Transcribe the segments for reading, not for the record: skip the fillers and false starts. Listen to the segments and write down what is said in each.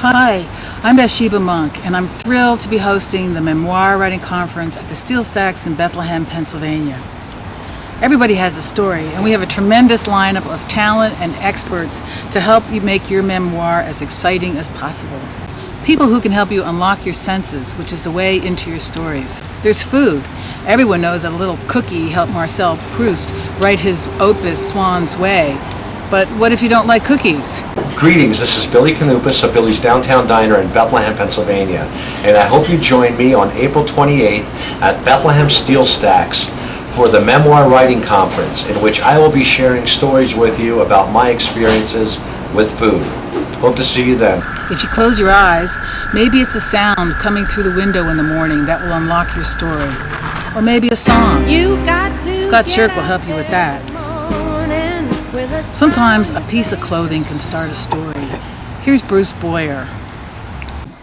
Hi, I'm Bathsheba Monk, and I'm thrilled to be hosting the Memoir Writing Conference at the Steel Stacks in Bethlehem, Pennsylvania. Everybody has a story, and we have a tremendous lineup of talent and experts to help you make your memoir as exciting as possible. People who can help you unlock your senses, which is the way into your stories. There's food. Everyone knows that a little cookie helped Marcel Proust write his opus Swan's Way. But what if you don't like cookies? Greetings, this is Billy Kounoupis of Billy's Downtown Diner in Bethlehem, Pennsylvania. And I hope you join me on April 28th at Bethlehem Steel Stacks for the Memoir Writing Conference, in which I will be sharing stories with you about my experiences with food. Hope to see you then. If you close your eyes, maybe it's a sound coming through the window in the morning that will unlock your story. Or maybe a song. Scott Sherk will help you with that. Sometimes a piece of clothing can start a story. Here's Bruce Boyer.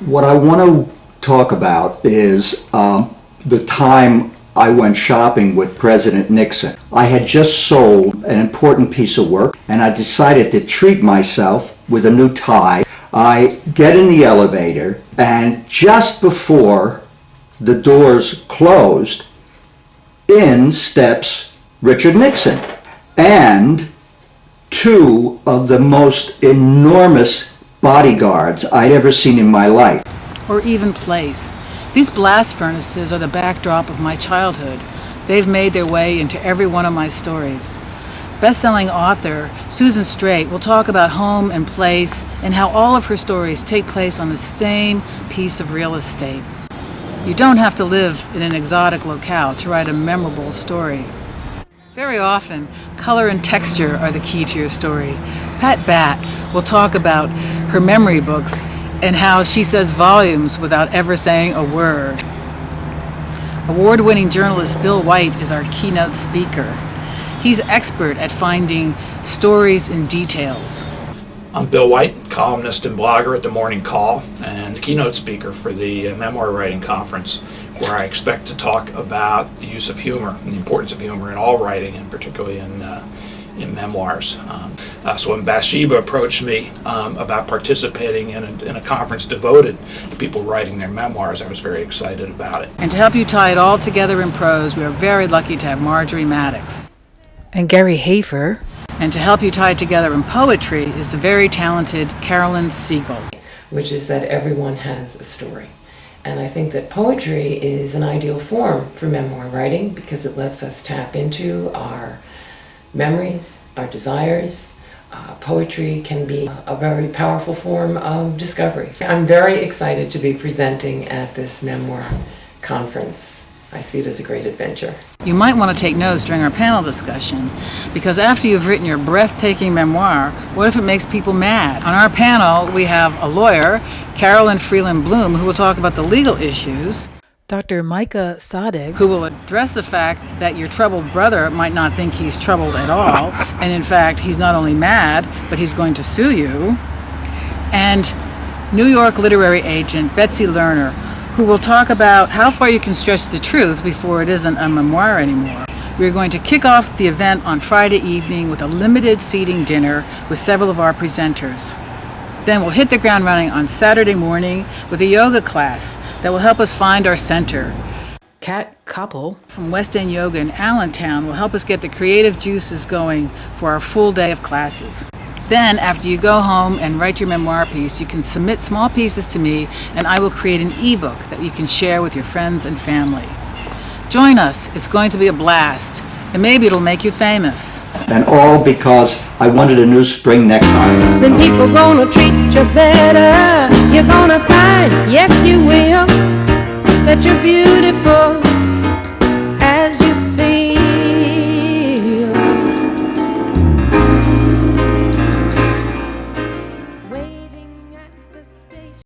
What I want to talk about is the time I went shopping with President Nixon. I had just sold an important piece of work, and I decided to treat myself with a new tie. I get in the elevator, and just before the doors closed, in steps Richard Nixon. And two of the most enormous bodyguards I'd ever seen in my life. Or even place. These blast furnaces are the backdrop of my childhood. They've made their way into every one of my stories. Best-selling author Susan Strait will talk about home and place and how all of her stories take place on the same piece of real estate. You don't have to live in an exotic locale to write a memorable story. Very often, color and texture are the key to your story. Pat Batt will talk about her memory books and how she says volumes without ever saying a word. Award-winning journalist Bill White is our keynote speaker. He's expert at finding stories in details. I'm Bill White, columnist and blogger at The Morning Call, and the keynote speaker for the Memoir Writing Conference, where I expect to talk about the use of humor and the importance of humor in all writing, and particularly in memoirs. So when Bathsheba approached me about participating in a conference devoted to people writing their memoirs, I was very excited about it. And to help you tie it all together in prose, we are very lucky to have Marjorie Maddox and Gary Hafer. And to help you tie it together in poetry is the very talented Carolyn Segal. Which is that everyone has a story. And I think that poetry is an ideal form for memoir writing because it lets us tap into our memories, our desires. Poetry can be a very powerful form of discovery. I'm very excited to be presenting at this memoir conference. I see it as a great adventure. You might want to take notes during our panel discussion, because after you've written your breathtaking memoir, what if it makes people mad? On our panel, we have a lawyer, Carolyn Freeland Blume, who will talk about the legal issues, Dr. Micah Sadigh, who will address the fact that your troubled brother might not think he's troubled at all, and in fact, he's not only mad, but he's going to sue you, and New York literary agent Betsy Lerner, who will talk about how far you can stretch the truth before it isn't a memoir anymore. We're going to kick off the event on Friday evening with a limited seating dinner with several of our presenters. Then we'll hit the ground running on Saturday morning with a yoga class that will help us find our center. Kat Koppel from West End Yoga in Allentown will help us get the creative juices going for our full day of classes. Then, after you go home and write your memoir piece, you can submit small pieces to me, and I will create an ebook that you can share with your friends and family. Join us. It's going to be a blast, and maybe it'll make you famous. And all because I wanted a new spring necktie. Then people gonna treat you better. You're gonna find, yes you will, that you're beautiful.